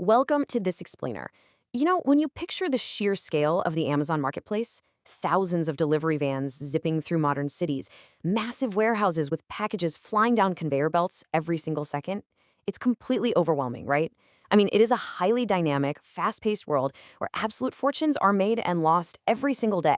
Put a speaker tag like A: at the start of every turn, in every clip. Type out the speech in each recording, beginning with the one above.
A: Welcome to This Explainer. When you picture the sheer scale of the Amazon marketplace, thousands of delivery vans zipping through modern cities, massive warehouses with packages flying down conveyor belts every single second, it's completely overwhelming, right? I mean, it is a highly dynamic, fast-paced world where absolute fortunes are made and lost every single day.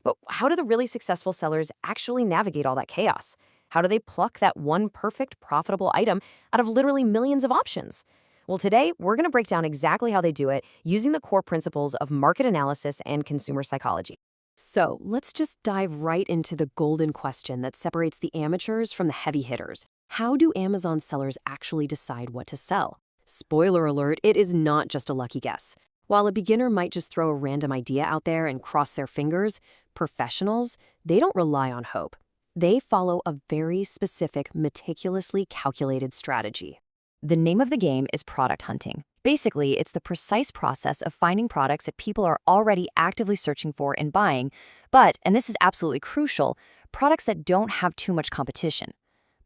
A: But how do the really successful sellers actually navigate all that chaos? How do they pluck that one perfect, profitable item out of literally millions of options? Well, today, we're going to break down exactly how they do it using the core principles of market analysis and consumer psychology. So, let's just dive right into the golden question that separates the amateurs from the heavy hitters. How do Amazon sellers actually decide what to sell? Spoiler alert, it is not just a lucky guess. While a beginner might just throw a random idea out there and cross their fingers, professionals, they don't rely on hope. They follow a very specific, meticulously calculated strategy. The name of the game is product hunting. Basically, it's the precise process of finding products that people are already actively searching for and buying, but, and this is absolutely crucial, products that don't have too much competition.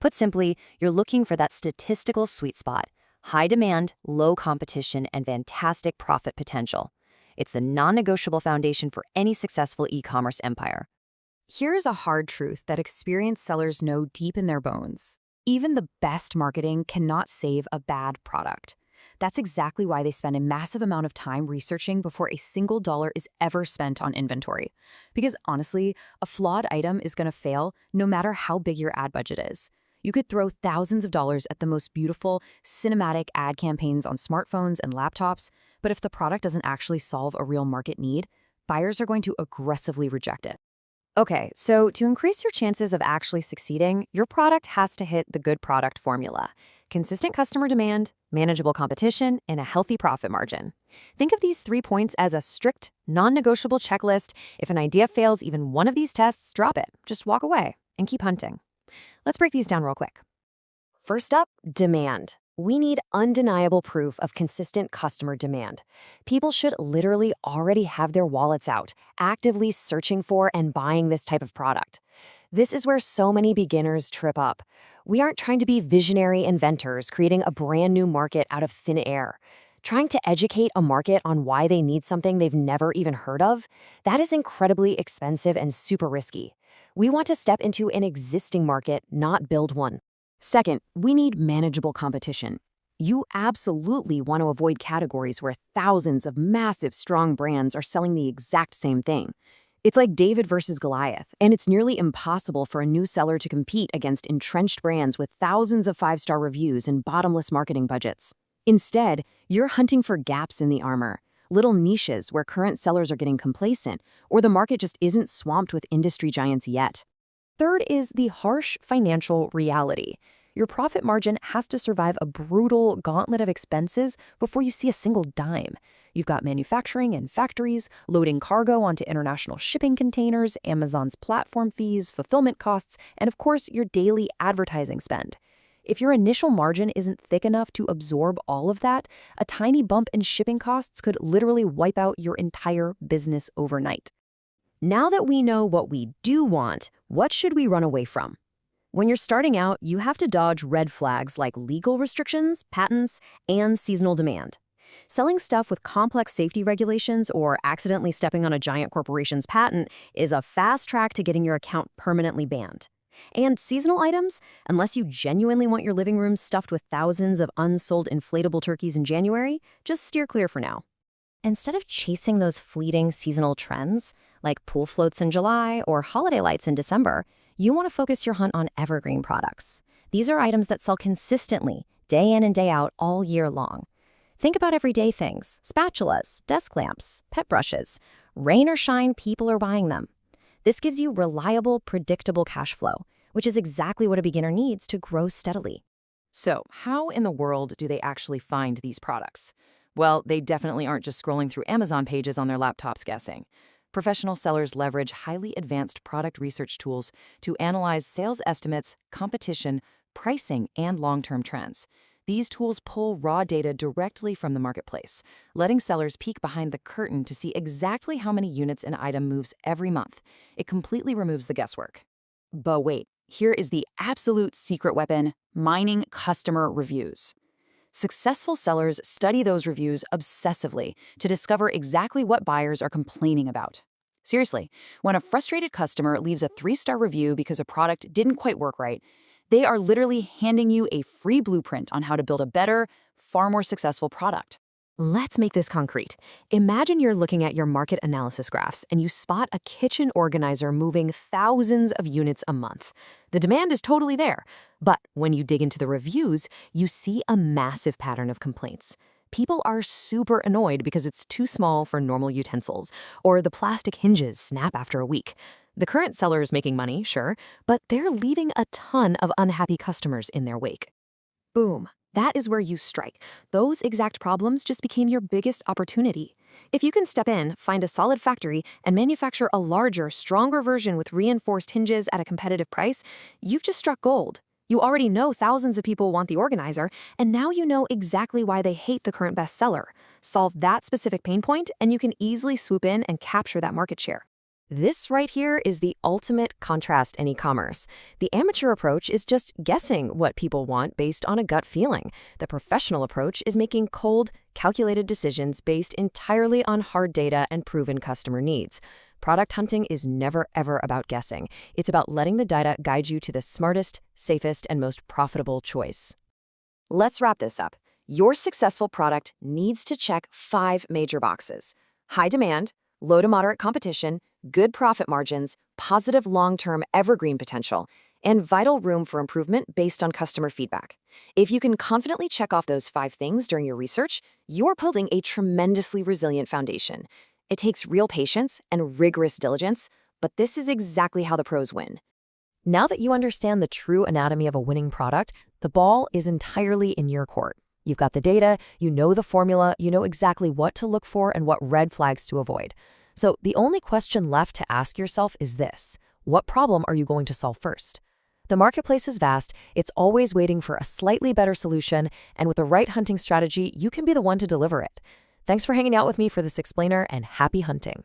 A: Put simply, you're looking for that statistical sweet spot: high demand, low competition, and fantastic profit potential. It's the non-negotiable foundation for any successful e-commerce empire. Here's a hard truth that experienced sellers know deep in their bones. Even the best marketing cannot save a bad product. That's exactly why they spend a massive amount of time researching before a single dollar is ever spent on inventory. Because honestly, a flawed item is going to fail no matter how big your ad budget is. You could throw thousands of dollars at the most beautiful, cinematic ad campaigns on smartphones and laptops, but if the product doesn't actually solve a real market need, buyers are going to aggressively reject it. Okay, so to increase your chances of actually succeeding, your product has to hit the good product formula: consistent customer demand, manageable competition, and a healthy profit margin. Think of these 3 points as a strict, non-negotiable checklist. If an idea fails even one of these tests, drop it. Just walk away and keep hunting. Let's break these down real quick. First up, demand. We need undeniable proof of consistent customer demand. People should literally already have their wallets out, actively searching for and buying this type of product. This is where so many beginners trip up. We aren't trying to be visionary inventors creating a brand new market out of thin air. Trying to educate a market on why they need something they've never even heard of, that is incredibly expensive and super risky. We want to step into an existing market, not build one. Second, we need manageable competition. You absolutely want to avoid categories where thousands of massive, strong brands are selling the exact same thing. It's like David versus Goliath, and it's nearly impossible for a new seller to compete against entrenched brands with thousands of five-star reviews and bottomless marketing budgets. Instead, you're hunting for gaps in the armor, little niches where current sellers are getting complacent, or the market just isn't swamped with industry giants yet. Third is the harsh financial reality. Your profit margin has to survive a brutal gauntlet of expenses before you see a single dime. You've got manufacturing and factories, loading cargo onto international shipping containers, Amazon's platform fees, fulfillment costs, and of course, your daily advertising spend. If your initial margin isn't thick enough to absorb all of that, a tiny bump in shipping costs could literally wipe out your entire business overnight. Now that we know what we do want, what should we run away from? When you're starting out, you have to dodge red flags like legal restrictions, patents, and seasonal demand. Selling stuff with complex safety regulations or accidentally stepping on a giant corporation's patent is a fast track to getting your account permanently banned. And seasonal items, unless you genuinely want your living room stuffed with thousands of unsold inflatable turkeys in January, just steer clear for now. Instead of chasing those fleeting seasonal trends, like pool floats in July or holiday lights in December, you want to focus your hunt on evergreen products. These are items that sell consistently, day in and day out, all year long. Think about everyday things: spatulas, desk lamps, pet brushes. Rain or shine, people are buying them. This gives you reliable, predictable cash flow, which is exactly what a beginner needs to grow steadily. So, how in the world do they actually find these products? Well, they definitely aren't just scrolling through Amazon pages on their laptops guessing. Professional sellers leverage highly advanced product research tools to analyze sales estimates, competition, pricing, and long-term trends. These tools pull raw data directly from the marketplace, letting sellers peek behind the curtain to see exactly how many units an item moves every month. It completely removes the guesswork. But wait, here is the absolute secret weapon: mining customer reviews.
B: Successful sellers study those reviews obsessively to discover exactly what buyers are complaining about. Seriously, when a frustrated customer leaves a 3-star review because a product didn't quite work right, they are literally handing you a free blueprint on how to build a better, far more successful product.
A: Let's make this concrete. Imagine you're looking at your market analysis graphs and you spot a kitchen organizer moving thousands of units a month. The demand is totally there, but when you dig into the reviews, you see a massive pattern of complaints. People are super annoyed because it's too small for normal utensils, or the plastic hinges snap after a week. The current seller is making money, sure, but they're leaving a ton of unhappy customers in their wake. Boom. That is where you strike. Those exact problems just became your biggest opportunity. If you can step in, find a solid factory, and manufacture a larger, stronger version with reinforced hinges at a competitive price, you've just struck gold. You already know thousands of people want the organizer, and now you know exactly why they hate the current bestseller. Solve that specific pain point, and you can easily swoop in and capture that market share. This right here is the ultimate contrast in e-commerce. The amateur approach is just guessing what people want based on a gut feeling. The professional approach is making cold, calculated decisions based entirely on hard data and proven customer needs. Product hunting is never, ever about guessing. It's about letting the data guide you to the smartest, safest, and most profitable choice. Let's wrap this up. Your successful product needs to check 5 major boxes: high demand, low to moderate competition, good profit margins, positive long-term evergreen potential, and vital room for improvement based on customer feedback. If you can confidently check off those 5 things during your research, you're building a tremendously resilient foundation. It takes real patience and rigorous diligence, but this is exactly how the pros win. Now that you understand the true anatomy of a winning product, the ball is entirely in your court. You've got the data, you know the formula, you know exactly what to look for and what red flags to avoid. So the only question left to ask yourself is this: what problem are you going to solve first? The marketplace is vast, it's always waiting for a slightly better solution, and with the right hunting strategy, you can be the one to deliver it. Thanks for hanging out with me for this explainer, and happy hunting.